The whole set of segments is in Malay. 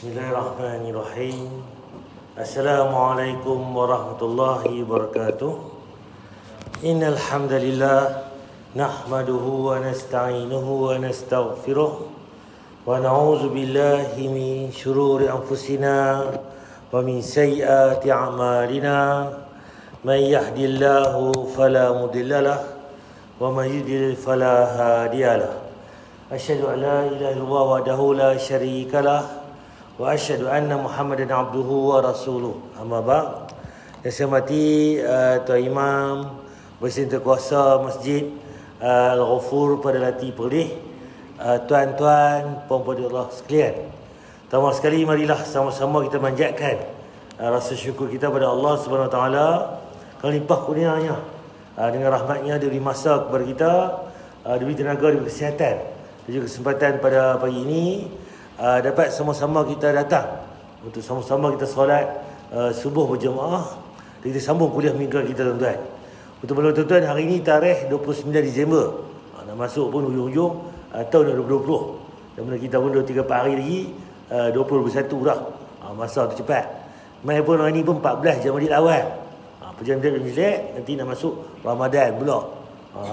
Bismillahirrahmanirrahim. Assalamualaikum warahmatullahi wabarakatuh. Innal hamdalillah nahmaduhu wa nasta'inuhu wa nastaghfiruh wa na'udzu billahi min shururi anfusina wa min sayyiati a'malina. May yahdihillahu fala mudilla lahu wa may yudlil fala hadiya lahu. Asyhadu an la ilaha illallah wahdahu la syarika lahu wa asyhadu anna Muhammadan abduhu wa rasuluh. Amma ba'd. Yang saya hormati Tuan Imam Presiden Terkuasa Masjid Al-Ghafur pada Lati Perlis, tuan-tuan, puan-puan Allah sekalian. Pertama sekali marilah sama-sama kita manjatkan rasa syukur kita pada Allah Subhanahu Wa Taala kerana limpah kurnianya, dengan rahmatnya diberi masa kepada kita, diberi tenaga, diberi kesihatan, dan juga kesempatan pada pagi ini dapat sama-sama kita datang untuk sama-sama kita solat subuh berjemaah dan kita sambung kuliah minggu kita, tuan-tuan. Untuk malam tuan-tuan, hari ini tarikh 29 Disember, nak masuk pun hujung-hujung tahun 2020, dan mana kita pun 2-3 hari lagi 2021 dah. Masa tu cepat. Mai pun hari ni pun 14 Jamadil Awal. Perjalanan jelek, nanti nak masuk Ramadan pula.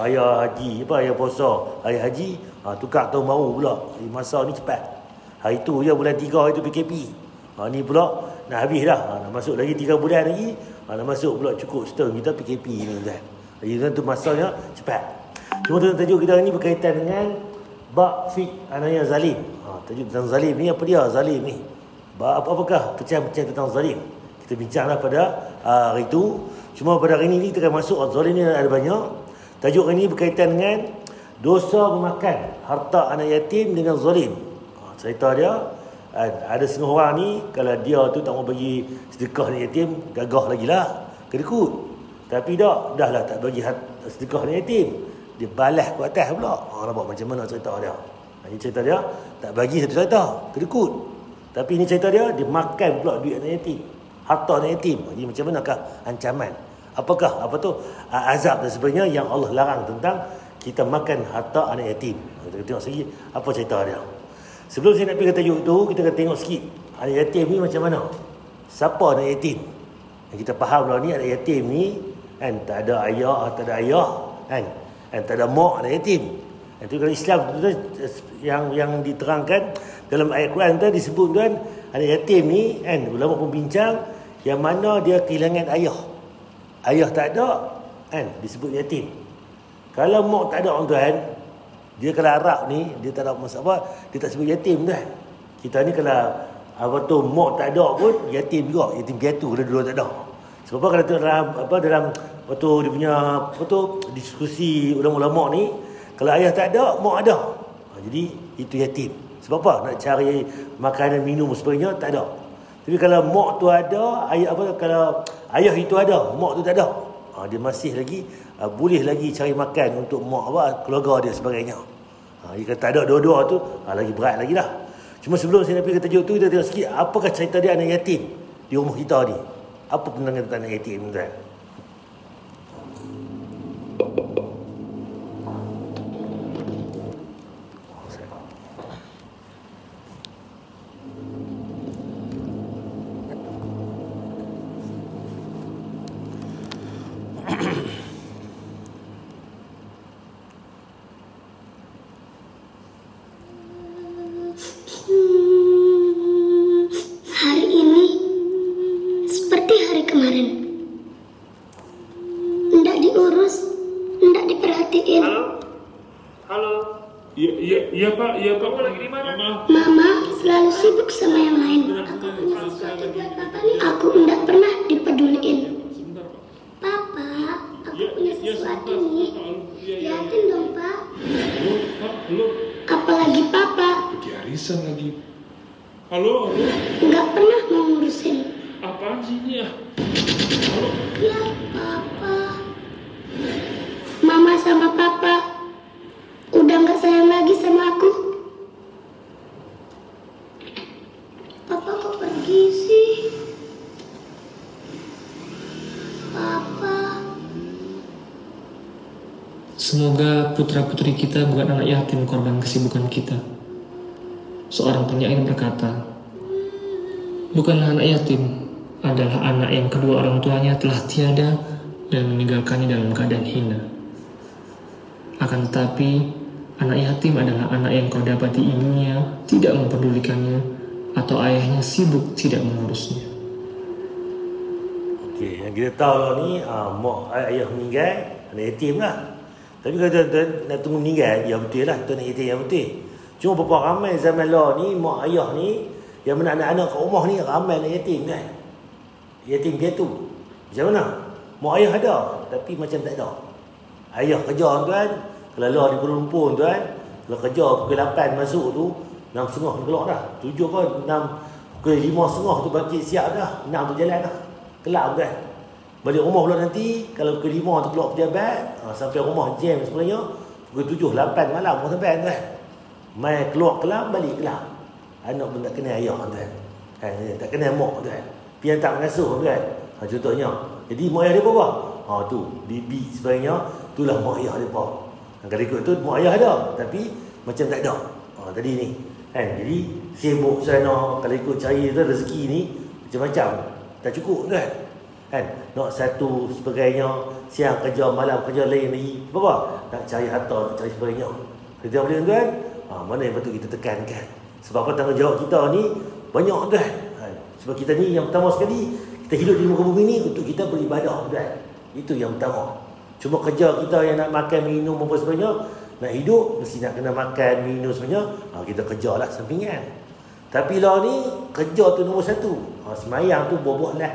Ayah haji, ayah puasa, ayah haji, tukar tahun baru pula. Masa ni cepat. Hari tu je bulan 3 itu PKP. Ni pula nak habis dah. Nak masuk lagi 3 bulan lagi. Nak masuk pula cukup setahun kita PKP ni, tuan. Jadi tu masanya cepat. Cuma tuan, tajuk kita ni berkaitan dengan bab fiqh anaya zalim. Tajuk tentang zalim ni, apa dia zalim ni? Apakah pecahan-pecahan tentang zalim? Kita bincanglah pada hari itu. Cuma pada hari ini kita akan masuk zalim ni ada banyak. Tajuk ini berkaitan dengan dosa memakan harta anak yatim dengan zalim. Cerita dia, ada setengah orang ni, kalau dia tu tak mau bagi sedekah anak yatim, gagah lagi lah, kedekut. Tapi dah lah tak bagi sedekah anak yatim, dia balas ke atas pula. Nampak macam mana cerita dia? Ini cerita dia, tak bagi satu cerita, kedekut. Tapi ini cerita dia, dia makan pula duit anak yatim, harta anak yatim. Jadi macam manakah ancaman? Apakah azab dan sebagainya yang Allah larang tentang kita makan harta anak yatim? Kita tengok sekali apa cerita dia. Sebelum saya nak pergi ke tajuk itu, kita akan tengok sikit anak yatim ni macam mana. Siapa anak yatim? Yang kita faham lah ni, anak yatim ni kan, tak ada ayah, kan, tak ada mak, anak yatim. Itu kalau Islam tu yang diterangkan dalam ayat Quran tu disebut kan, anak yatim ni kan, ulama pun bincang yang mana dia kehilangan ayah. Ayah tak ada kan, disebut yatim. Kalau mak tak ada, tuan, dia kalau Arab ni, dia tak ada masalah, dia tak sebut yatim, kan. Kita ni kalau mak tak ada pun yatim juga, yatim piatu kalau dulu tak ada. Sebab kalau dalam dia punya diskusi ulama-ulama ni, kalau ayah tak ada, mak ada. Jadi itu yatim. Sebab apa? Nak cari makanan, minum sebagainya tak ada. Tapi kalau mak tu ada, kalau ayah itu ada, mak tu tak ada, dia masih lagi boleh lagi cari makan untuk mak keluarga dia sebagainya. Jika tak ada dua-dua tu, lagi berat lagi dah. Cuma sebelum saya nak pergi ke tajuk tu, kita tengok sikit apakah cerita dia anak yatim di rumah kita ni. Apa pandangan tentang anak yatim, tuan? Iya Pak, Kamu lagi di mana? Mama selalu sibuk sama yang lain. Aku punya sesuatu buat Papa nih. Aku enggak pernah dipeduliin. Papa, aku punya sesuatu nih. Lihatin dong, Pak. Halo. Apalagi Papa. Lagi arisan lagi. Halo. Enggak pernah mau ngurusin. Apaan sih ini ya? Halo. Ya, Papa. Mama sama Papa udah nggak sayang lagi sama aku. Papa kok pergi sih? Papa. Semoga putra-putri kita bukan anak yatim korban kesibukan kita. Seorang penyair berkata, Bukanlah anak yatim adalah anak yang kedua orang tuanya telah tiada dan meninggalkannya dalam keadaan hina. Akan tetapi, anak yatim adalah anak yang kau dapati ibunya tidak mempedulikannya atau ayahnya sibuk tidak mengurusnya. Okey, yang kita tahu lah ni, mak ayah meninggal, anak yatim lah. Tapi kalau tuan-tuan nak tunggu meninggal, ya betul lah, tuan anak yatim yang betul. Cuma berapa ramai zaman lah ni, mak ayah ni, yang mana anak-anak kat rumah ni, ramai anak yatim kan. Yatim piatu. Macam mana? Mak ayah ada, tapi macam tak ada. Ayah kerja tuan, kalau lah di Kuala Lumpur tuan, kalau kerja pukul 8 masuk tu, 6.30 keluar dah. 7 pun 6, pukul 5.30 tu bangkit siap dah. 6 tu jalan dah. Kelab kan. Balik rumah pula nanti, kalau pukul 5 tu keluar pejabat, sampai rumah jam sebenarnya, pukul 7, 8 malam pun sampai kan. Mai keluar kelab, balik kelab. Anak pun tak kenal ayah tuan. Tak kenal mak tuan. Pian tak mengasuh tuan. Contohnya. Jadi mak ayah dia apa? Tu, bibi sebenarnya, itulah mak ayah dia apa. Kalau ikut tu, mak ayah ada. Tapi, macam tak ada. Tadi ni. Jadi, sibuk sana. Kalau ikut cari tu, rezeki ni, macam-macam. Tak cukup kan? Nak satu sebagainya. Siang kerja, malam kerja lain lagi. Apa? Nak cari harta, nak cari sebagainya. Kita boleh tuan? Mana yang patut kita tekankan? Sebab apa tanggungjawab kita ni banyak tuan. Sebab kita ni yang pertama sekali, kita hidup di muka bumi ni untuk kita beribadah tuan. Itu yang pertama. Cuma kerja kita yang nak makan, minum apa sebagainya, nak hidup mesti nak kena makan, minum sebagainya, kita kerjalah sampingan. Tapi lah ni kerja tu nombor satu. Semayang tu buat-buat lah.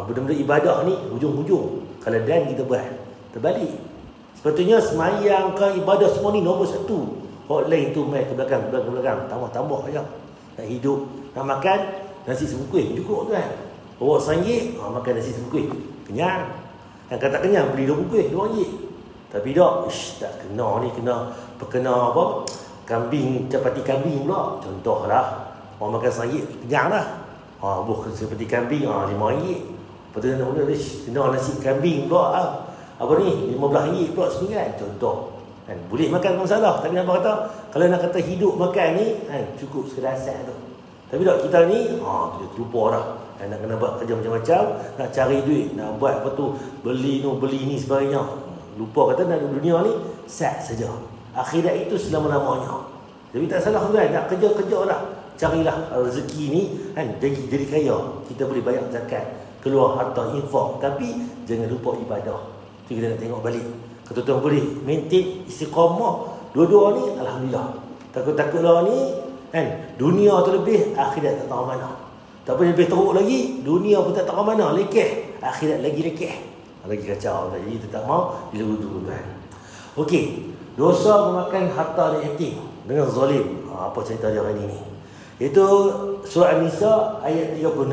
Benda-benda ibadah ni hujung-hujung. Kalau dan kita buat terbalik. Sepatutnya semayang ke ibadah semua ni nombor satu. Hot lain tu main ke belakang. Tambah-tambah aja. Nak hidup, nak makan nasi sebungkus cukup tu kan. Bawa RM1, makan nasi sebungkus. Kenyang. Yang kata kenyang beli 2 bungkus RM2. Tapi tak, tak kena ni, kena apa? Kambing, capati kambing pula. Contohlah, orang makan RM1 kenyang lah. Bukan seperti kambing RM5. Lepas tu kena nasi kambing pula. Apa ni? RM15 pula seminggu. Contoh. Boleh makan masalah. Tapi nampak kata, kalau nak kata hidup makan ni, cukup sekadar asal tu. Tapi tak, kita ni, kita terlupa dah. Nak kena buat kerja macam-macam, nak cari duit, nak buat apa tu, beli ni sebagainya. Lupa kata nak dunia ni, sat saja. Akhirat itu selama-lamanya. Jadi tak salah kan, nak kerja-kerja lah. Carilah rezeki ni, jadi kaya. Kita boleh bayar zakat, keluar harta, infak. Tapi, jangan lupa ibadah. Itu kita nak tengok balik. Tuan-tuan boleh maintain istiqamah dua-dua ni, alhamdulillah. Takut-takutlah ni dunia tu lebih, akhirat tak tahu mana. Tapi lebih teruk lagi, dunia pun tak tahu mana, lekeh, akhirat lagi lekeh, lagi kacau. Jadi kita tak mau diluru kan. Okey, dosa memakan harta yatim dengan zalim. Apa cerita dia hari ini? Itu surah An-Nisa ayat 36.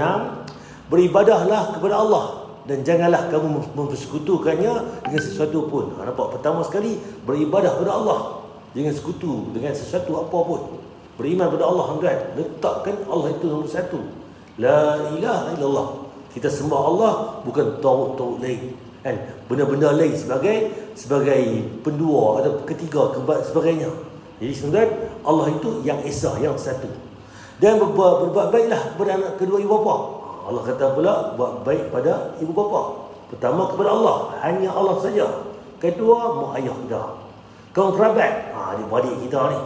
Beribadahlah kepada Allah dan janganlah kamu mempersekutukannya dengan sesuatu pun. Nampak? Pertama sekali, beribadah kepada Allah. Jangan sekutu dengan sesuatu apa pun. Beriman kepada Allah, kan? Letakkan Allah itu nombor satu. La ilaha illallah. Kita sembah Allah, bukan taut-taut lain. Benda-benda lain sebagai pendua atau ketiga sebagainya. Jadi sebenarnya Allah itu yang esa, yang satu. Dan berbuat baiklah kepada anak kedua ibu bapa. Allah kata pula, buat baik pada ibu bapa. Pertama kepada Allah, hanya Allah saja. Kedua, mak ayah kita. Kaum kerabat, adik-beradik kita ni.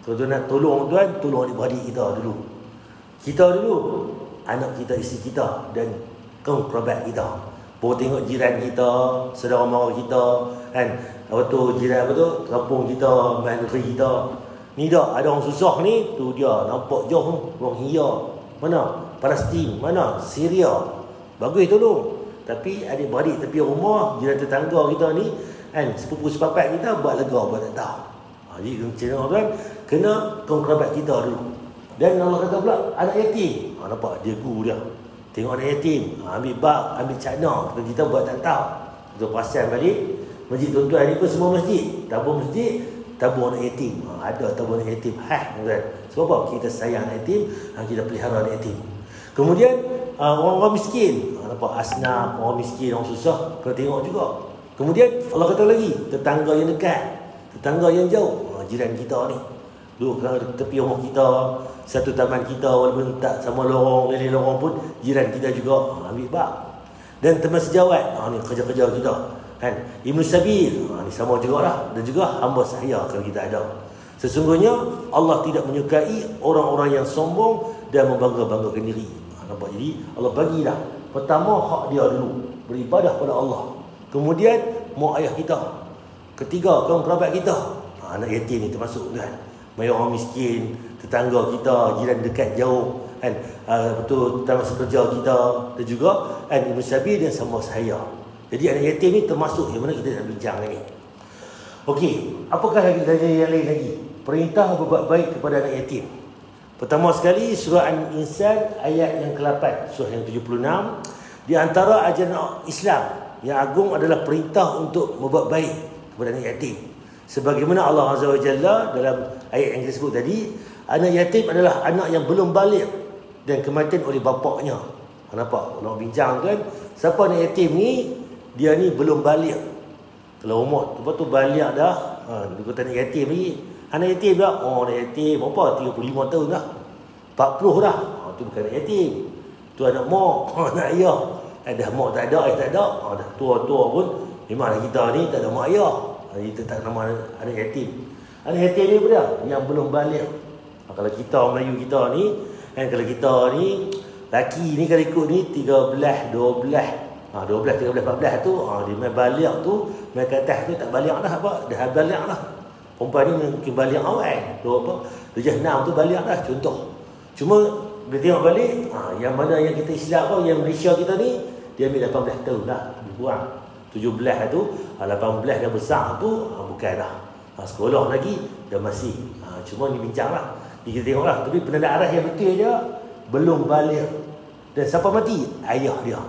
Tuan-tuan nak tolong adik-beradik kita dulu. Kita dulu, anak kita, isteri kita dan kaum kerabat kita. Baru tengok jiran kita, saudara mara kita, jiran kampung kita, negeri kita. Ni dah ada orang susah ni, tu dia nampak jauh orang hia. Mana? Palestin, mana? Syria. Bagus tolong. Tapi adik-beradik tepi rumah, jiran tetangga kita ni, sepupu sepapat kita buat lega, buat tak tahu. Jadi tuan, kena kaum kerabat kita dulu. Dan Allah kata pula anak yatim. Nampak dia guru dia. Tengok anak yatim, ambil bak, ambil cakna. Kita buat tak tahu. Kita perasan balik. Masjid tuan-tuan ni pun semua masjid. Tabur masjid, tabur anak yatim. Ada tabur anak yatim. Tuan. Sebab apa? Kita sayang anak yatim, kita pelihara anak yatim. Kemudian orang-orang miskin. Nampak asnaf, orang miskin, orang susah. Kena tengok juga. Kemudian Allah kata lagi, tetangga yang dekat, tetangga yang jauh. Jiran kita ni. Duduk tepi rumah kita, satu taman kita, walaupun tak sama lorong, leleh lorong pun, jiran kita juga ambil bab. Dan teman sejawat, ni kerja-kerja kita kan. Ibnu Sabil, ni sama jugalah. Dan juga hamba sahaya kalau kita ada. Sesungguhnya Allah tidak menyukai orang-orang yang sombong dan membangga-banggakan diri. Nampak? Jadi Allah bagilah pertama hak dia dulu, beribadah pada Allah. Kemudian mak ayah kita. Ketiga, kaum kerabat kita. Anak yatim ni termasuk kan. Mai orang miskin, tetangga kita, jiran dekat jauh kan. Betul termasuk kerja kita dan juga kan Ibnu Sabil dan sama saya. Jadi anak yatim ni termasuk yang mana kita nak bincang ni. Okey, apakah lagi yang lain lagi? Perintah berbuat baik kepada anak yatim. Pertama sekali surah An-Insan ayat yang ke-8, surah yang 76. Di antara ajaran Islam yang agung adalah perintah untuk berbuat baik kepada anak yatim. Sebagaimana Allah Azza wa Jalla dalam ayat yang kita sebut tadi, anak yatim adalah anak yang belum baligh dan kematian oleh bapaknya. Nampak? Kalau bincang kan, siapa anak yatim ni? Dia ni belum baligh. Kalau umur lepas tu baligh dah, dia kata anak yatim ni. Anak yatim dah, anak yatim berapa? 35 tahun dah, 40 dah. Tu bukan anak yatim. Tu anak mak, anak ayah. Dah mak tak ada, ayah tak ada. Dah tua-tua pun memanglah kita ni tak ada mak ayah. Kita tak nama anak yatim. Anak yatim ni apa dia? Yang belum baligh. Kalau kita Melayu kita ni, kan, kalau kita ni laki ni kalau ikut ni 13, 12. 12, 13, 14 tu, dia main baligh tu, main ke atas tu tak baligh dah apa? Dah baligh dah. Perempuan ni mungkin baligh awal. Darjah 6 tu baligh dah contoh. Cuma dia tengok balik, yang mana yang kita Islam apa, yang Malaysia kita ni, dia ambil 18 tahun dah, lebih kurang. 17 tu, 18 dah besar tu, bukan dah. Sekolah lagi, dah masih. Cuma ni bincang lah. Kita tengok lah. Tapi penanda arah yang betul dia, belum baligh. Dan siapa mati? Ayah dia.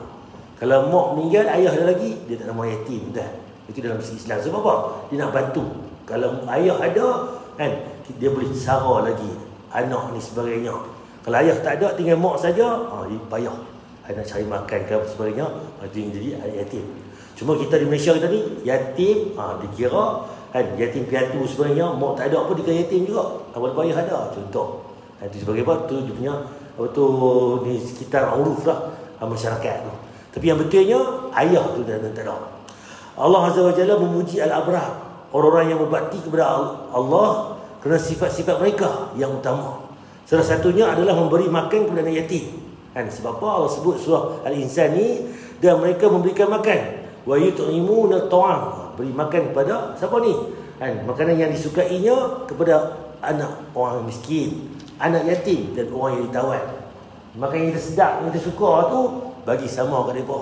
Kalau mak meninggal, ayah dia lagi, dia tak nama yatim dah. Itu dalam segi Islam. Sebab apa? Dia nak bantu. Kalau ayah ada, kan, dia boleh sara lagi anak ni sebagainya. Kalau ayah tak ada, tinggal mak saja, dia payah. Nak cari makan ke apa sebagainya, itu yang jadi anak yatim. Cuma kita di Malaysia kita ni, yatim, dikira kan, yatim piatu sebenarnya, mak tak ada apa, dikira yatim juga. Walaupun ayah ada, contoh. Itu sebagai apa? Tu dia punya, apa tu, di sekitar uruf lah, masyarakat tu. Tapi yang betulnya, ayah tu dah tak ada. Allah Azza wa Jalla memuji al-abrar, orang-orang yang berbakti kepada Allah kerana sifat-sifat mereka yang utama. Salah satunya adalah memberi makan kepada anak yatim. Kan, sebab apa Allah sebut surah Al-Insan ni, dan mereka memberikan makan. Wa yut'imuna at-ta'am, beri makan kepada siapa ni? Kan, makanan yang disukainya kepada anak orang miskin, anak yatim dan orang yang ditawan. Makanan yang kita sedap, yang kita suka tu bagi sama kat depa.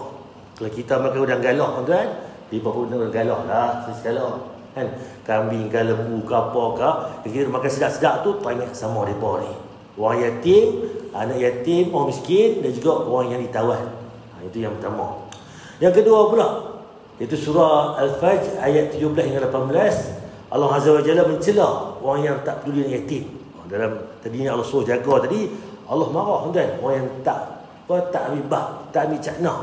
Kalau kita makan udang galah tuan-tuan, depa pun udang galah lah sekala. Kan, kambing ke lembu ke apa ke, kita makan sedap-sedap tu banyak sama depa ni. Orang yatim, anak yatim, orang miskin dan juga orang yang ditawan. Itu yang pertama. Yang kedua pula, iaitu surah Al-Fajr ayat 17 hingga 18. Allah Azza wa Jalla mencela orang yang tak peduli dengan yatim. Dalam tadinya Allah suruh jaga tadi, Allah marah tuan, orang yang tak ambil bah, tak ambil cakna.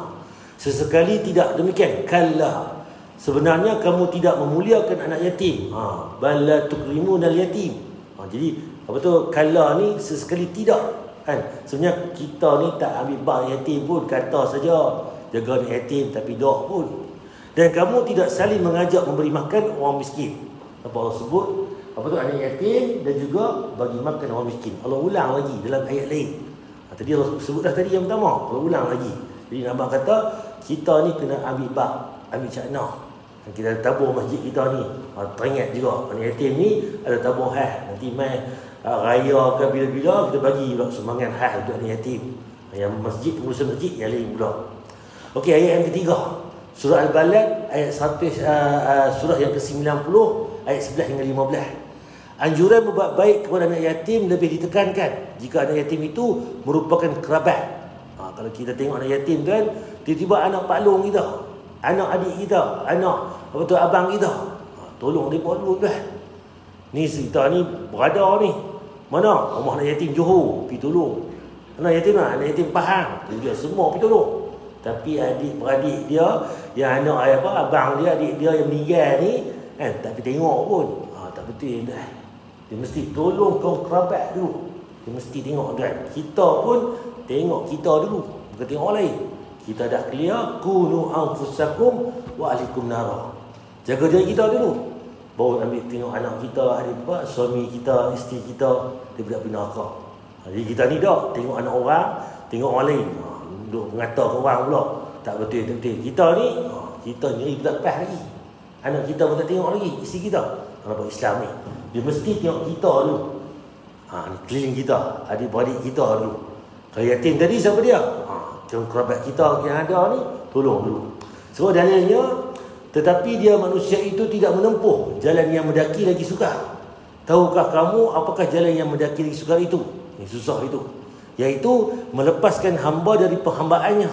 Sesekali tidak demikian. Kalla, sebenarnya kamu tidak memuliakan anak yatim. Bal la tukrimunal yatim. Jadi apa tu, kalla ni sesekali tidak, kan. Sebenarnya kita ni tak ambil bah yatim pun, kata saja jaga anak yatim, tapi doa pun. Dan kamu tidak saling mengajak memberi makan orang miskin. Apa Allah sebut? Apa tu, anak yatim dan juga bagi makan orang miskin. Allah ulang lagi dalam ayat lain. Tadi Allah sebut dah tadi yang pertama, Allah ulang lagi. Jadi Nabi kata, kita ni kena ambil bab, ambil cakna. Kita tabur masjid kita ni. Teringat juga anak yatim ni ada tabur hal. Nanti mai raya ke bila-bila kita bagi pula sumbangan hal untuk anak yatim. Yang masjid, pengurusan masjid yang lain pula. Okey, ayat yang ketiga. Surah Al-Balad ayat 1, surah yang ke-90 ayat 11 hingga 15. Anjuran berbuat baik kepada anak yatim lebih ditekankan jika anak yatim itu merupakan kerabat. Kalau kita tengok anak yatim kan, tiba-tiba anak pak long kita, anak adik kita, anak apa tu abang kita, tolong depa dulu dah. Ni kita ni berada ni. Mana rumah anak yatim Johor, pergi tolong. Anak yatim mana? Anak yatim Pahang, dia semua pergi tolong. Tapi adik-beradik dia, yang anak apa, abang dia, adik dia yang meninggal ni, kan, tak pergi tengok pun. Tak betul dah. Dia mesti tolong kaum kerabat dulu. Dia mesti tengok tuan. Kita pun tengok kita dulu, bukan tengok orang lain. Kita dah clear, kunu anfusakum wa ahlikum nara. Jaga diri kita dulu. Baru ambil tengok anak kita, adik-adik, suami kita, isteri kita, dia berdak neraka. Jadi kita ni dah tengok anak orang, tengok orang lain. Duduk mengata ke orang pula. Tak betul, tak betul. Kita ni, kita ni tak lepas lagi. Anak kita pun tak tengok lagi, isteri kita. Kalau Islam ni, dia mesti tengok kita dulu. Ni keliling kita, adik-adik kita dulu. Kalau yatim tadi siapa dia? Kerabat kita yang ada ni, tolong dulu. So dalilnya, tetapi dia manusia itu tidak menempuh jalan yang mendaki lagi sukar. Tahukah kamu apakah jalan yang mendaki lagi sukar itu? Yang susah itu. Iaitu melepaskan hamba dari perhambaannya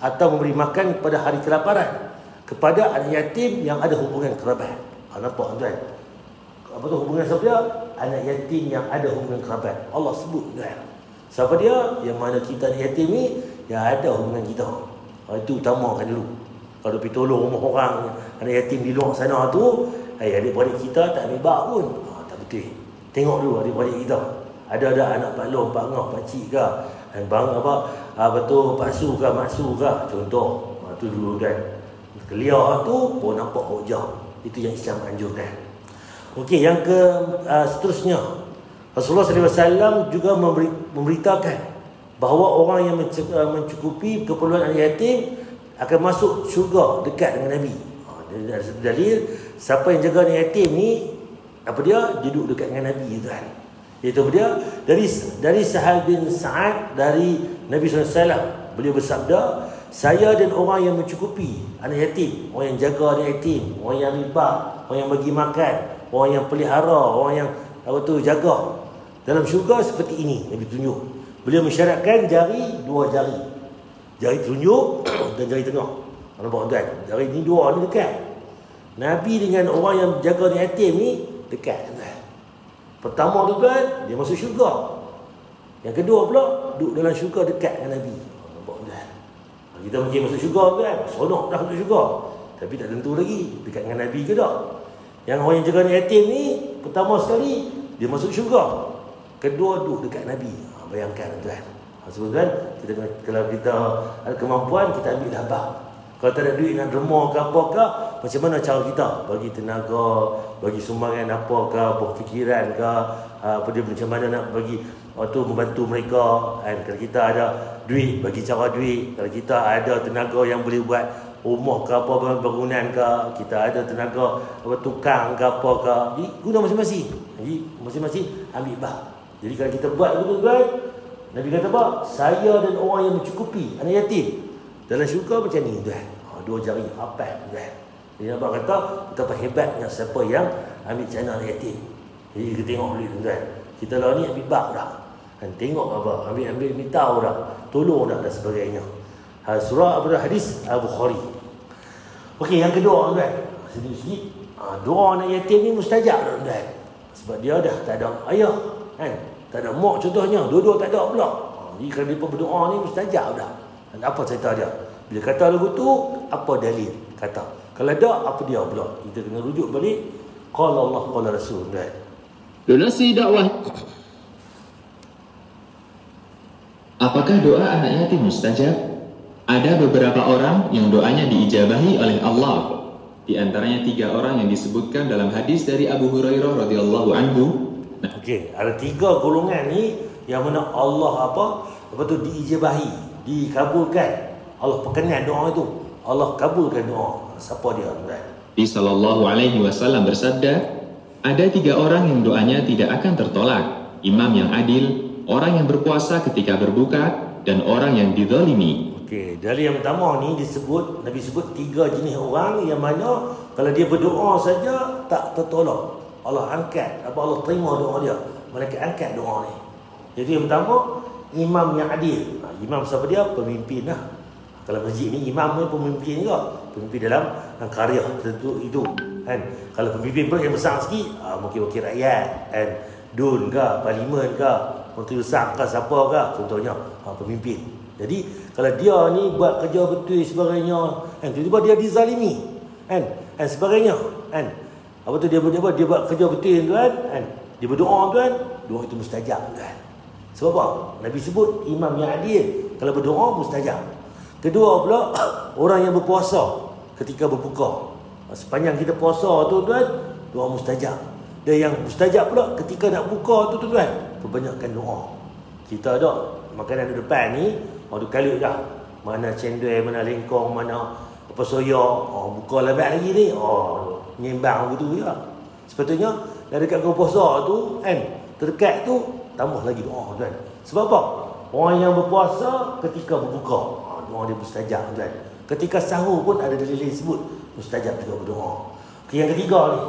atau memberi makan pada hari kelaparan kepada anak yatim yang ada hubungan kerabat. Nampak tuan? Apa tu hubungan siapa dia? Anak yatim yang ada hubungan kerabat. Allah sebut tuan. Siapa dia? Yang mana kita anak yatim ni yang ada hubungan kita. Itu utamakan dulu. Kalau pergi tolong rumah orang anak yatim di luar sana tu, adik-adik kita tak ambil bak pun. Tak betul. Tengok dulu adik-adik kita. Ada anak pak long, pak ngah, pak cik ke, dan bang betul pak su ke, mak su ke. Contoh. Tu dulu kan. Clear tu pun nampak hujah. Itu yang Islam anjurkan. Okey, yang seterusnya. Rasulullah SAW juga memberitakan bahawa orang yang mencukupi keperluan anak yatim akan masuk syurga dekat dengan Nabi. Dari satu dalil, siapa yang jaga anak yatim ni, apa dia? Duduk dekat dengan Nabi tuan. Iaitu dia dari Sahal bin Sa'ad dari Nabi SAW. Beliau bersabda, saya dan orang yang mencukupi anak yatim, orang yang jaga anak yatim, orang yang riba, orang yang bagi makan, orang yang pelihara, orang yang jaga, dalam syurga seperti ini. Nabi tunjuk. Beliau mensyaratkan jari, dua jari. Jari telunjuk dan jari tengah. Nampak tuan? Jari ni dua ni dekat. Nabi dengan orang yang jaga anak yatim ni dekat tuan. Pertama tu tuan, dia masuk syurga. Yang kedua pula, duduk dalam syurga dekat dengan Nabi. Nampak tuan? Kita mungkin masuk syurga tuan. Seronok dah masuk syurga. Tapi tak tentu lagi dekat dengan Nabi ke tak. Yang orang yang jaga anak yatim ni, pertama sekali dia masuk syurga. Kedua duduk dekat Nabi. Bayangkan tuan. Sebab kan kalau kita ada kemampuan, kita ambil labah. Kalau tak ada duit nak derma ke apa ke, macam mana cara kita bagi tenaga, bagi sumbangan apa ke, berfikiran ke, dia macam mana nak bagi waktu membantu mereka. Dan kalau kita ada duit, bagi cara duit. Kalau kita ada tenaga yang boleh buat rumah ke apa, bangunan ke, kita ada tenaga tukang ke apa ke, jadi guna masing-masing. Jadi masing-masing ambil bah. Jadi kalau kita buat begitu tuan, Nabi kata apa? Saya dan orang yang mencukupi anak yatim dalam syurga macam ni tuan. Dua jari apa tuan. Jadi nampak kata betapa hebatnya siapa yang ambil cana anak yatim. Jadi kita tengok dulu tuan. Kita lah ni ambil bak dah. Dan tengok apa? Ambil tahu dah. Tolong dah dan sebagainya. Surah hadis Al-Bukhari. Okey, yang kedua tuan. Sedikit. Doa anak yatim ni mustajab tuan. Sebab dia dah tak ada ayah kan. Tak ada mak contohnya, dua-dua tak ada pula. Jadi kalau dia berdoa ni mustajab dah. Dan apa cerita dia? Bila kata lagu tu, apa dalil kata? Kalau ada, apa dia pula? Kita kena rujuk balik. Qala Allah, qala Rasul. Donasi dakwah. Apakah doa anak yatim mustajab? Ada beberapa orang yang doanya diijabahi oleh Allah. Di antaranya 3 orang yang disebutkan dalam hadis dari Abu Hurairah radhiyallahu anhu. Okey, ada 3 golongan ni yang mana Allah apa tu diijabahi, dikabulkan. Allah perkenan doa itu. Allah kabulkan doa. Siapa dia? Nabi sallallahu alaihi wasallam bersabda, ada 3 orang yang doanya tidak akan tertolak. Imam yang adil, orang yang berpuasa ketika berbuka, dan orang yang dizalimi. Okey, dari yang pertama ni disebut, Nabi sebut 3 jenis orang yang mana kalau dia berdoa saja tak tertolak. Allah angkat, Allah terima doa dia. Malaikat angkat doa ni. Jadi yang pertama, imam yang adil. Imam siapa dia? Pemimpin lah. Kalau masjid ni imam ni pemimpin juga. Pemimpin dalam karya tertentu itu kan. Kalau pemimpin pula yang besar sikit, mungkin wakil rakyat kan, dun ke, parlimen ke, menteri besar ke, siapa ke, contohnya pemimpin. Jadi kalau dia ni buat kerja betul sebagainya kan, tiba-tiba dia dizalimi kan, sebagainya kan. Apa tu dia buat kerja betul tuan kan. Dia berdoa tuan, doa itu mustajab tuan. Sebab apa? Nabi sebut imam yang adil kalau berdoa mustajab. Kedua pula, orang yang berpuasa ketika berbuka. Sepanjang kita puasa tu tuan, doa mustajab. Dan yang mustajab pula ketika nak buka tu tuan, perbanyakkan doa. Kita ada makanan di depan ni, tu kalut dah. Mana cendol, mana lengkong, mana apa soya, buka lebat lagi ni. Nyembang begitu je. Sepatutnya dah dekat buka puasa tu kan, terdekat tu tambah lagi doa tuan. Sebab apa? Orang yang berpuasa ketika berbuka, doa dia mustajab tuan. Ketika sahur pun ada dalil sebut mustajab juga berdoa. Yang ketiga ni,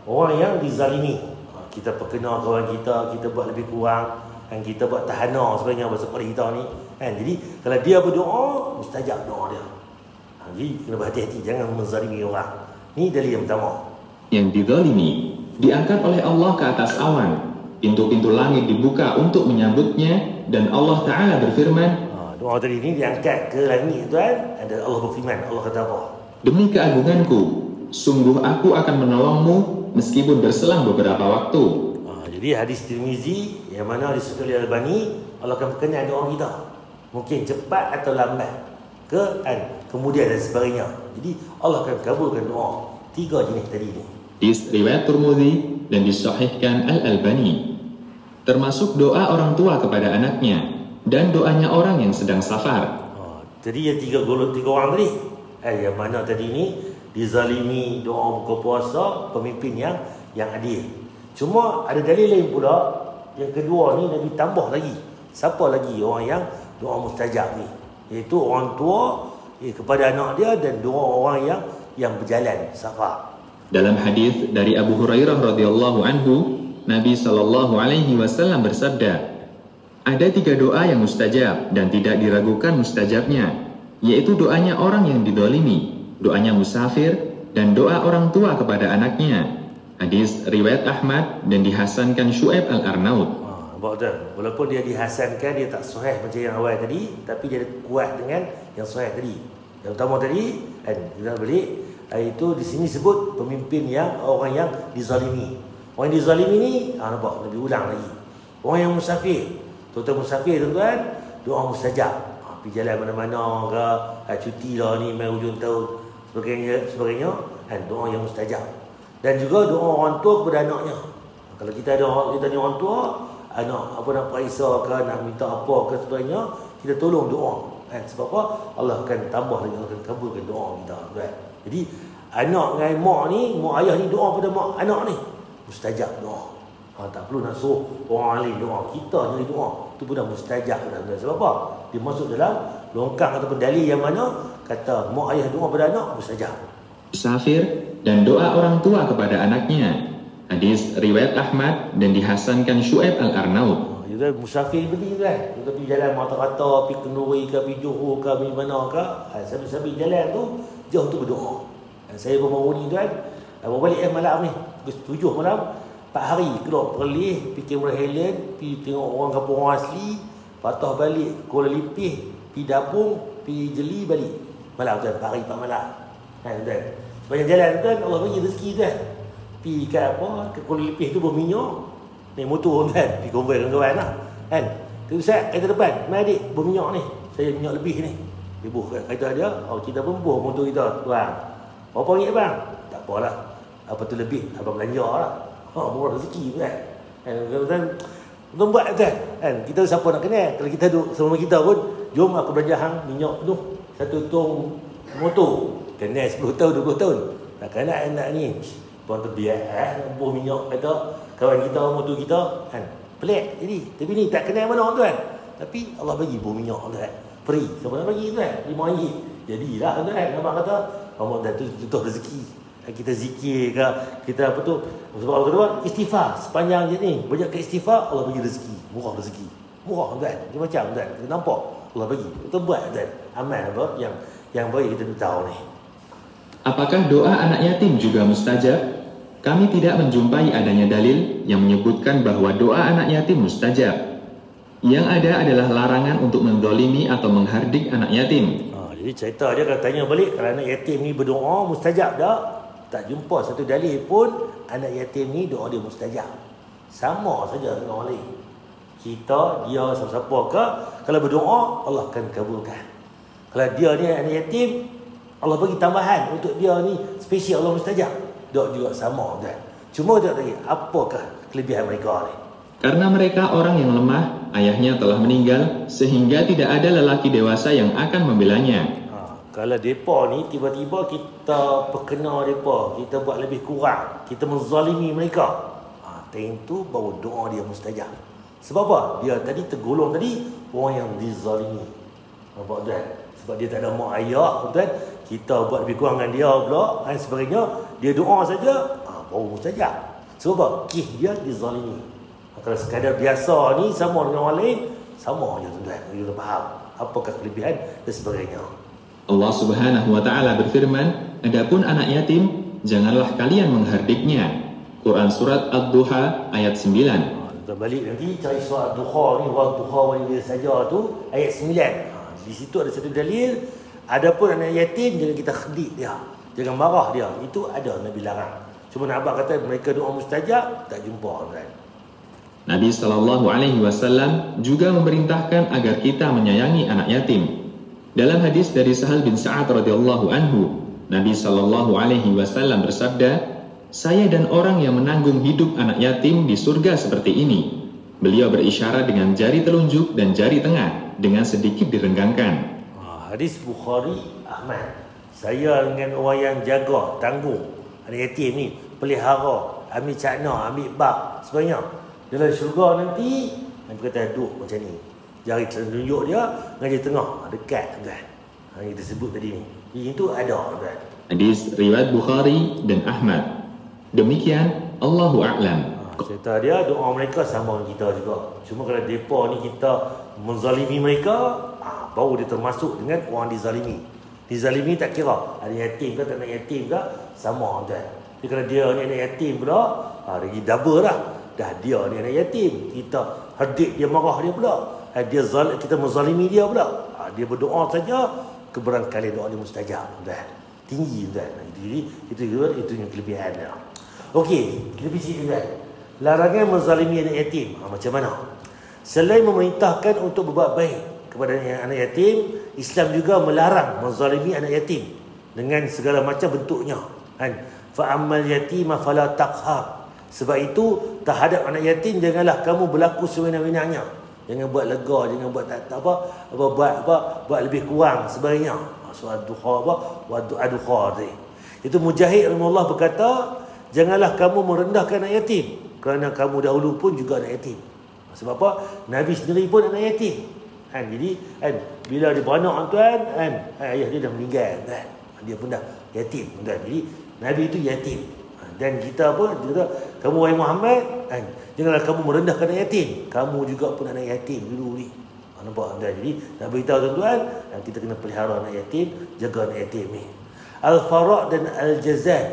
orang yang dizalimi. Kita perkenal kawan kita, kita buat lebih kurang, kan kita buat tahana sebenarnya bahasa pada kita ni. Kan? Jadi kalau dia berdoa, mustajab doa dia. Jadi kena berhati-hati, jangan menzalimi orang. Ni dalil yang pertama. Yang dizalimi diangkat oleh Allah ke atas awan. Pintu-pintu langit dibuka untuk menyambutnya, dan Allah Ta'ala berfirman, doa tadi ni diangkat ke langit tuan. Ada Allah berfirman, Allah kata apa? demi keagunganku, sungguh aku akan menolongmu meskipun berselang beberapa waktu. Jadi hadis Tirmizi yang mana disebut oleh Al-Albani, Allah akan berkenan doa kita. Mungkin cepat atau lambat, kemudian dan sebagainya. Jadi Allah akan kabulkan doa. 3 jenis tadi ni. Hadis riwayat Tirmizi dan disahihkan Al-Albani. Termasuk doa orang tua kepada anaknya dan doanya orang yang sedang safar. Jadi yang 3 orang tadi. Yang mana tadi ni dizalimi, doa buka puasa, pemimpin yang adil. Cuma ada dalil lain pula. Yang kedua ni Nabi tambah lagi. Siapa lagi orang yang doa mustajab ni? Iaitu orang tua kepada anak dia dan doa orang yang berjalan safar. Dalam hadis dari Abu Hurairah radhiyallahu anhu, Nabi sallallahu alaihi wasallam bersabda, ada 3 doa yang mustajab dan tidak diragukan mustajabnya, yaitu doanya orang yang didolimi, doanya musafir, dan doa orang tua kepada anaknya. Hadis riwayat Ahmad dan dihasankan Syu'aib Al-Arnaud. Walaupun dia dihasankan, dia tak sahih macam yang awal tadi, tapi dia kuat dengan yang sahih tadi. Yang utama tadi, kita balik, itu di sini sebut pemimpin yang orang yang dizalimi. Orang yang dizalimi ni, nampak lebih ulang lagi. Orang yang musafir, terutama musafir tuan-tuan, doa mustajab. Pergi jalan mana-mana ke, cuti lah ni, main hujung tahun, sebagainya, doa yang mustajab. Dan juga doa orang tua kepada anaknya. Kalau kita ni orang tua, anak apa nak perisa ke, nak minta apa ke sebagainya, kita tolong doa. Sebab apa? Allah akan tambah lagi, Allah akan kabulkan doa kita. Jadi anak dengan mak ni, mak ayah ni doa pada mak anak ni, mustajab doa. Tak perlu nak suruh orang lain doa, kita ni doa. Itu pun dah mustajab dah. Sebab apa? Dia masuk dalam longkang ataupun dalil yang mana kata mak ayah doa pada anak mustajab. Musafir dan doa orang tua kepada anaknya. Hadis riwayat Ahmad dan dihasankan Syu'aib Al-Arnaud. Kita musafir pergi kan, kita pergi jalan mata-mata, pergi Kenduri ke, pergi Johor ke, pergi mana ke, sambil jalan tu jauh tu berdoa. Saya baru ni tuan, baru balik malam ni, pukul 7 malam, 4 hari keluar Perlis, pergi Cameron Highland, pergi tengok orang kampung orang asli, patah balik Kuala Lipih, pergi Dabung, pergi Jeli balik. Malam tuan, 4 hari 4 malam. Tuan. Sepanjang jalan tuan, Allah bagi rezeki tuan. Pergi ke ke Kuala Lipih tu berminyak. Naik motor kan, pergi convoy kawan-kawan lah. Tu Ustaz, kereta depan, mari adik, berminyak ni. Saya minyak lebih ni. Dia buh kereta dia, kita pun buh motor kita. Tuan, berapa ringgit bang? Tak apalah. Apa tu lebih, abang belanja lah. Murah rezeki kan. Kita buat kan. Kita siapa nak kenal. Kalau kita duduk sama kita pun, jom aku belanja hang minyak tu. 1 tong motor. Kenal 10 tahun, 20 tahun. Takkan nak ni. Puan terbiar, buh minyak kata kawan kita, motor kita, pelik jadi. Tapi ni tak kenal mana tuan. Tapi Allah bagi buh minyak tuan. Free. Siapa nak bagi tuan? RM5. Jadilah tuan. Nampak kata, Allah dah tutup rezeki. Kita zikir ke, kita apa tu. Sebab Allah kata, istighfar. Sepanjang je ni, banyak ke istighfar, Allah bagi rezeki. Murah rezeki. Murah tuan. Dia macam tuan. Kita nampak Allah bagi. Kita buat tuan. Amal apa yang baik kita tahu ni. Apakah doa anak yatim juga mustajab? Kami tidak menjumpai adanya dalil yang menyebutkan bahwa doa anak yatim mustajab. Yang ada adalah larangan untuk mendolimi atau menghardik anak yatim. Jadi cerita dia kalau tanya balik, kalau anak yatim ni berdoa mustajab tak? Tak jumpa satu dalil pun anak yatim ni doa dia mustajab. Sama saja dengan orang lain. Kita, dia, siapa-siapa ke, kalau berdoa Allah akan kabulkan. Kalau dia ni anak yatim, Allah bagi tambahan untuk dia ni spesial, Allah mustajab. Doa juga sama kan. Cuma tak lagi apakah kelebihan mereka ni? Karena mereka orang yang lemah, ayahnya telah meninggal, sehingga tidak ada lelaki dewasa yang akan membelanya. Kalau mereka ni tiba-tiba kita perkena mereka, kita buat lebih kurang, kita menzalimi mereka, tentu baru doa dia mustajab. Sebab apa? Dia tadi tergolong tadi orang yang dizalimi. Nampak tuan? Sebab dia tak ada mak ayah, tuan. Kita buat lebih kurang dengan dia pula dan sebagainya, dia doa saja, baru mustajab. Sebab apa? Dia dizalimi. Kalau sekadar biasa ni sama dengan orang lain, sama je tuan. Kita faham apakah kelebihan dan sebagainya. Allah Subhanahu wa taala berfirman, "Adapun anak yatim, janganlah kalian menghardiknya." Quran surat Ad-Duha ayat 9. Kita balik nanti cari surat Duha ni, wa Duha wali saja tu ayat 9. Di situ ada satu dalil, adapun anak yatim jangan kita khedik dia, jangan marah dia. Itu ada Nabi larang. Cuma nak abang kata mereka doa mustajab, tak jumpa kan. Nabi sallallahu alaihi wasallam juga memerintahkan agar kita menyayangi anak yatim. Dalam hadis dari Sahal bin Sa'ad radhiyallahu anhu, Nabi sallallahu alaihi wasallam bersabda, "Saya dan orang yang menanggung hidup anak yatim di surga seperti ini." Beliau berisyarat dengan jari telunjuk dan jari tengah dengan sedikit direnggangkan. Hadis Bukhari, Ahmad. Saya dengan orang yang jaga, tanggung anak yatim ni, pelihara, ambil cakna, ambil bak, sebagainya. Dalam syurga nanti kata duduk macam ni. Jari telunjuk dia dengan jari tengah dekat kan. Yang kita sebut tadi ni. Itu ada kan. Hadis riwayat Bukhari dan Ahmad. Demikian Allahu a'lam. Cerita dia doa mereka sama dengan kita juga. Cuma kalau depa ni kita menzalimi mereka, baru dia termasuk dengan orang dizalimi. Dizalimi tak kira ada yatim ke tak nak yatim ke, sama kan. Tapi kalau dia ni anak yatim pula, lagi double dah. Dah dia ni anak yatim, kita hadik dia, marah dia pula. Kita menzalimi dia pula. Dia berdoa saja, keberangkalian doa dia mustajab. Dah tinggi kan. Itu yang kelebihan dia. Okey, kita bisik juga. Larangan menzalimi anak yatim. Macam mana? Selain memerintahkan untuk berbuat baik kepada anak yatim, Islam juga melarang menzalimi anak yatim dengan segala macam bentuknya. Kan? Fa ammal yatima fala taqhar. Sebab itu terhadap anak yatim janganlah kamu berlaku sewenang-wenangnya. Jangan buat lega, jangan buat tak buat lebih kurang sebagainya. Surah Duha wa Duha ni. Itu Mujahid rahimahullah berkata, janganlah kamu merendahkan anak yatim kerana kamu dahulu pun juga anak yatim. Sebab apa? Nabi sendiri pun anak yatim. Kan? Jadi kan bila dia beranak tuan kan, ayah dia dah meninggal kan. Dia pun dah yatim tuan. Jadi Nabi itu yatim. Dan kita pun kita, kamu wahai Muhammad kan, janganlah kamu merendahkan anak yatim. Kamu juga pun anak yatim dulu ni. Nampak tuan? Jadi nak beritahu tuan-tuan, kita kena pelihara anak yatim, jaga anak yatim ni. Al-Fara' dan Al-Jazaj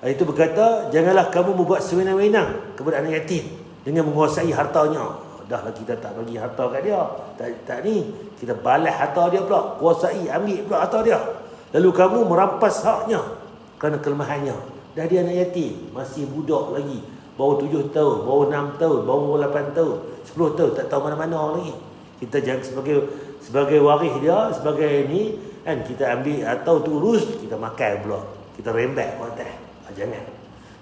itu berkata, janganlah kamu membuat sewenang-wenang kepada anak yatim dengan menguasai hartanya. Dahlah kita tak bagi harta kat dia, tak ni, kita balas harta dia pula, kuasai, ambil pula harta dia. Lalu kamu merampas haknya kerana kelemahannya. Dah dia anak yatim, masih budak lagi, baru 7 tahun, baru 6 tahun, baru 8 tahun, 10 tahun, tak tahu mana-mana lagi. Kita jangan sebagai waris dia, sebagai ni kan, kita ambil atau urus, kita makan pula, kita rembak ke atas. Jangan.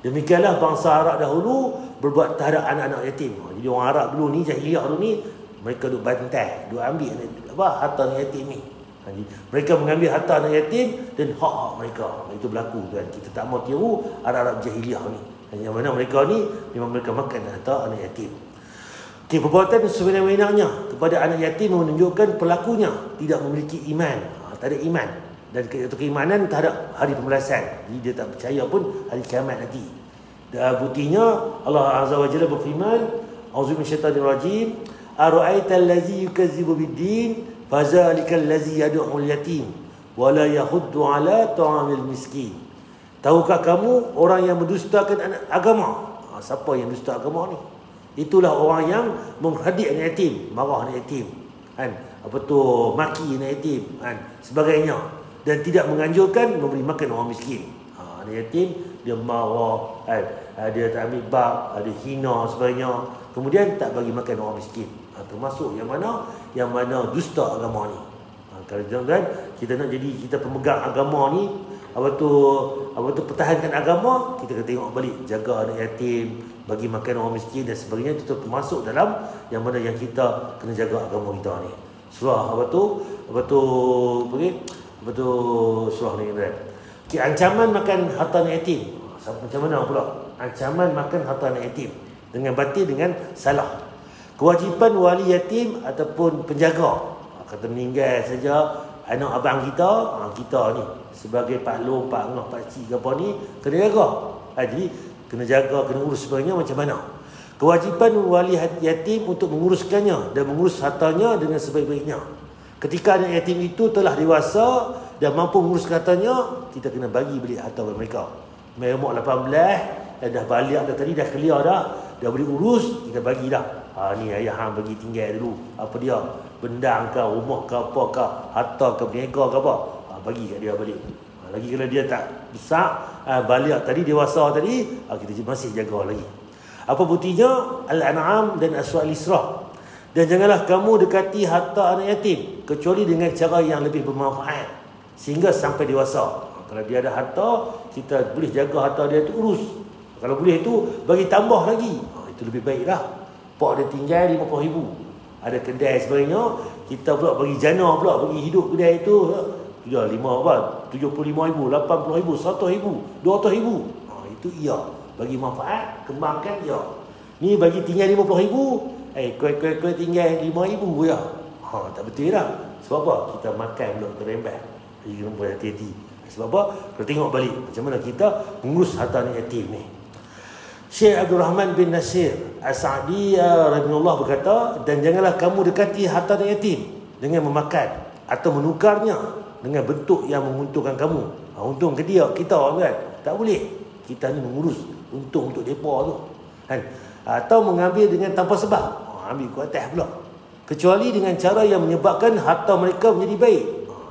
Demikianlah bangsa Arab dahulu berbuat terhadap anak-anak yatim. Jadi orang Arab dulu ni, jahiliah dulu ni, mereka duk bantai, duk ambil harta anak yatim ni. Jadi, mereka mengambil harta anak yatim dan hak-hak mereka. Itu berlaku kan. Kita tak mau tiru Arab-Arab jahiliah ni. Yang mana mereka ni memang mereka makan harta anak yatim. Perbuatan sewenang-wenangnya kepada anak yatim menunjukkan pelakunya tidak memiliki iman. Tak ada iman. Dan keimanan terhadap hari pembalasan. Jadi dia tak percaya pun hari kiamat nanti. Dan buktinya Allah Azza wa Jalla berfirman, A'udzu minasyaitonir rajim, ara'aital ladzi yukazzibu bid-din fazalikal ladzi yad'ul yatim wa la yahuddu 'ala ta'amil miskin. Tahukah kamu orang yang mendustakan agama? Siapa yang dusta agama ni? Itulah orang yang menghadik anak yatim, marah anak yatim, kan? Apa tu, maki anak yatim, kan? Sebagainya. Dan tidak menganjurkan memberi makan orang miskin. Anak yatim dia marah, kan? Dia tak ambil bak, dia hina sebagainya. Kemudian tak bagi makan orang miskin. Termasuk yang mana dusta agama ni. Kalau jangan kita nak jadi kita pemegang agama ni, apa tu pertahankan agama, kita kena tengok balik, jaga anak yatim, bagi makan orang miskin dan sebagainya. Itu termasuk dalam yang mana yang kita kena jaga agama kita ni. Surah surah ni kan. Ancaman makan harta anak yatim. Macam mana pula? Ancaman makan harta anak yatim dengan batil dengan salah. Kewajipan wali yatim ataupun penjaga, kata meninggal saja anak abang kita ni sebagai pak long, pak ngah, pak cik ke apa ni kena jaga. Jadi kena jaga, kena urus sebagainya macam mana. Kewajipan wali yatim untuk menguruskannya dan mengurus hartanya dengan sebaik-baiknya. Ketika anak yatim itu telah dewasa dan mampu menguruskan hartanya, kita kena bagi balik harta mereka. Umur 18 dan dah balik dah, tadi dah clear dah boleh urus, kita bagi dah. Ni ayah hang bagi tinggal dulu. Apa dia? Bendang ke, rumah ke, apa ke, harta ke, berniaga ke apa. Bagi kat dia balik. Lagi kalau dia tak besar, balik tadi, dewasa tadi, kita masih jaga lagi. Apa buktinya? Al-An'am dan Al-Isra. Dan janganlah kamu dekati harta anak yatim kecuali dengan cara yang lebih bermanfaat sehingga sampai dewasa. Kalau dia ada harta, kita boleh jaga harta dia tu, urus. Kalau boleh tu bagi tambah lagi. Itu lebih baik dah. Pak dia tinggal 50,000. Ada kedai sebagainya, kita pula bagi jana pula, bagi hidup kedai itu. Sudah 75,000, 80,000, 100,000, 200,000. Itu iya. Bagi manfaat, kembangkan iya. Ni bagi tinggal 50,000, kau tinggal 5,000 ya. Tak betul dah. Sebab apa? Kita makan pula terembah. Jadi kena buat hati-hati. Sebab apa? Kita tengok balik macam mana kita mengurus harta anak yatim ni. Syekh Abdul Rahman bin Nasir As-Sa'di rahimahullah berkata, dan janganlah kamu dekati harta anak yatim dengan memakan atau menukarnya dengan bentuk yang menguntungkan kamu. Untung ke dia, kita kan? Tak boleh. Kita ni mengurus untung untuk depa tu. Kan? Atau mengambil dengan tanpa sebab. Ambil ke atas pula. Kecuali dengan cara yang menyebabkan harta mereka menjadi baik.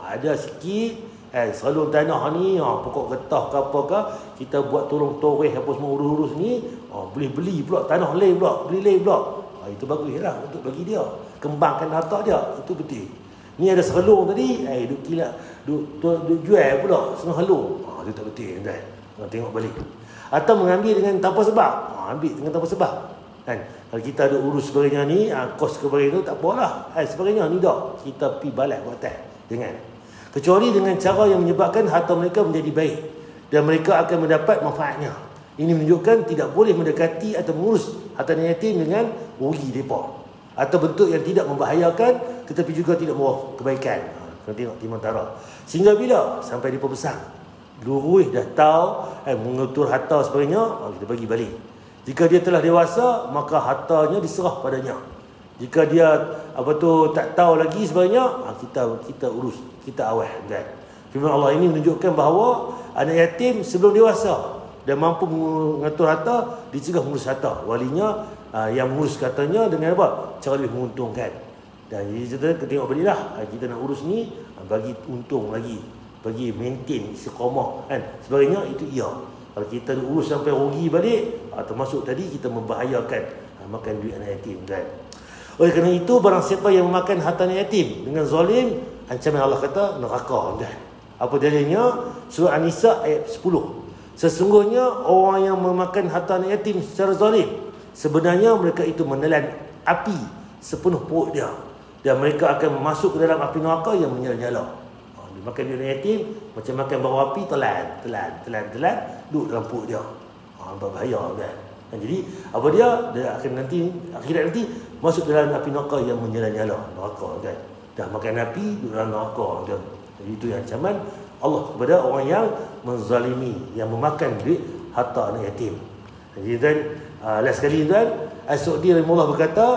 Ada sikit salur tanah ni, pokok getah ke apa ke, kita buat tolong toreh apa semua urus-urus ni, boleh beli pula tanah lain pula, beli lain pula. Itu bagus lah untuk bagi dia, kembangkan harta dia. Itu betul. Ni ada selur tadi, duk kilat, duk jual pula setengah halur. Itu tak betul kan. Tengok balik. Atau mengambil dengan tanpa sebab. Ambil dengan tanpa sebab. Kan? Kalau kita ada urus sebagainya ni, kos sebagainya tu tak apalah. Sebagainya ni tak. Kita pergi balas buat atas. Jangan. Kecuali dengan cara yang menyebabkan harta mereka menjadi baik dan mereka akan mendapat manfaatnya. Ini menunjukkan tidak boleh mendekati atau mengurus harta yatim dengan rugi mereka atau bentuk yang tidak membahayakan tetapi juga tidak membawa kebaikan. Kita tengok Timur Tara. Sehingga bila sampai mereka besar, lurus dah tahu mengatur harta sebagainya, kita bagi balik. Jika dia telah dewasa, maka hartanya diserah padanya. Jika dia tak tahu lagi sebagainya, kita urus, kita awal kan. Firman Allah ini menunjukkan bahawa anak yatim sebelum dewasa dan mampu mengatur harta, dicegah mengurus harta. Walinya yang mengurus hartanya dengan apa? Cara lebih menguntungkan. Dan jadi kita tengok balik lah, kita nak urus ni, bagi untung lagi, bagi maintain istiqamah kan. Sebagainya itu iya. Kalau kita urus sampai rugi balik, termasuk tadi kita membahayakan makan duit anak yatim kan. Oleh kerana itu, barang siapa yang memakan harta anak yatim dengan zalim, ancaman Allah kata neraka kan. Apa dalilnya? Surah An-Nisa ayat 10. Sesungguhnya orang yang memakan harta anak yatim secara zalim, sebenarnya mereka itu menelan api sepenuh perut dia dan mereka akan masuk ke dalam api neraka yang menyala-nyala. Makan duit anak yatim macam makan bara api, telan duduk dalam perut dia. Berbahaya kan. Jadi apa dia akan nanti akhirat nanti masuk dalam api neraka yang menyala-nyala, neraka kan. Dah makan api duduk dalam neraka kan. Jadi itu yang ancaman Allah kepada orang yang menzalimi, yang memakan duit harta anak yatim. Jadi dan last sekali tuan, As-Sa'di rahimahullah berkata,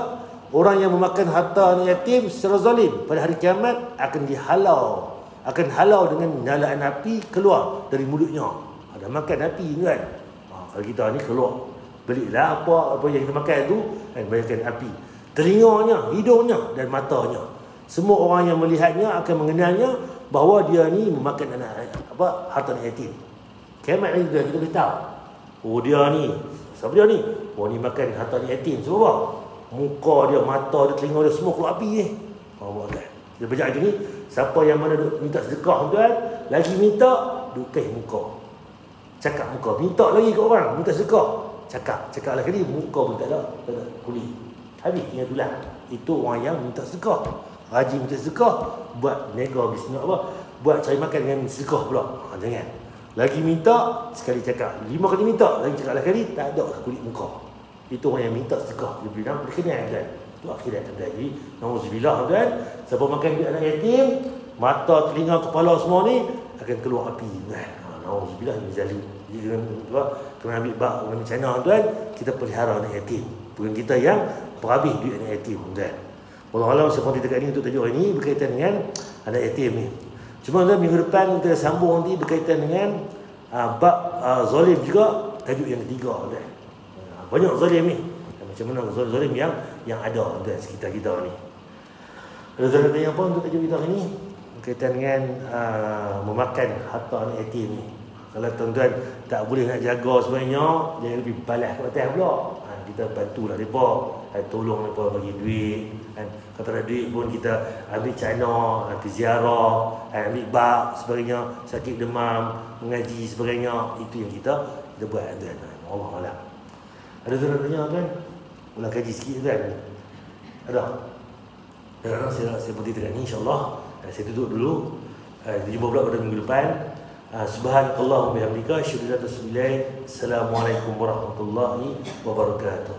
orang yang memakan harta anak yatim secara zalim pada hari kiamat akan halau dengan nyalaan api keluar dari mulutnya. Ada makan api kan. Kalau kita ni keluar, belilah apa yang kita makan tu, bayangkan api. Telinganya, hidungnya dan matanya. Semua orang yang melihatnya akan mengenalnya bahawa dia ni memakan harta anak yatim. Kiamat ni kita boleh tahu. Oh dia ni, siapa dia ni? Oh ni makan harta anak yatim. Sebab apa? muka dia, mata dia, telinga dia semua keluar api buat kan. Dia baca macam ni, siapa yang mana duk minta sedekah tuan, lagi minta duk teh muka. Cakap muka, minta lagi ke orang, minta sedekah. Cakap lah kali, muka pun tak ada kulit. Habis tinggal tulang. Itu orang yang minta sedekah. Rajin minta sedekah, buat nego bisnes apa? Buat cari makan dengan sedekah pula. Jangan. Lagi minta, sekali cakap. 5 kali minta, lagi cakap lah kali, tak ada kulit muka. Itu orang yang minta sedekah. Dia bilang, dia kena kan. Itu akhirat tuan. Jadi, nauzubillah tuan, siapa makan duit anak yatim, mata, telinga, kepala semua ni akan keluar api kan. Nauzubillah min zalik. Jadi kena ambil bak, kena ambil cana tuan, kita pelihara anak yatim. Bukan kita yang berhabis duit anak yatim tuan. Wallahualam seperti dekat ni untuk tajuk ini berkaitan dengan anak yatim ni. Cuma tuan, minggu depan kita sambung nanti berkaitan dengan bab zalim juga, tajuk yang ketiga tuan. Banyak zalim ni. Macam mana zalim yang ada tuan sekitar kita ni. Ada tuan-tuan yang apa untuk tajuk kita hari ni? Berkaitan dengan memakan harta anak yatim ni. Kalau tuan-tuan tak boleh nak jaga sebenarnya, jangan lebih balas ke atas pula. Kita bantulah mereka, tolong mereka bagi duit. Kalau tak ada duit pun kita ambil cana, pergi ziarah, ambil bak sebagainya, sakit demam, mengaji sebagainya. Itu yang kita buat tuan. Allah Allah. Ada tuan tanya kan? Ulang kaji sikit kan? Ada? Saya seperti tadi insya-Allah. Saya duduk dulu. Kita jumpa pula pada minggu depan. Subhanakallahumma wa bihamdika asyhadu an la ilaha illa anta astaghfiruka wa atubu ilaik. Assalamualaikum warahmatullahi wabarakatuh.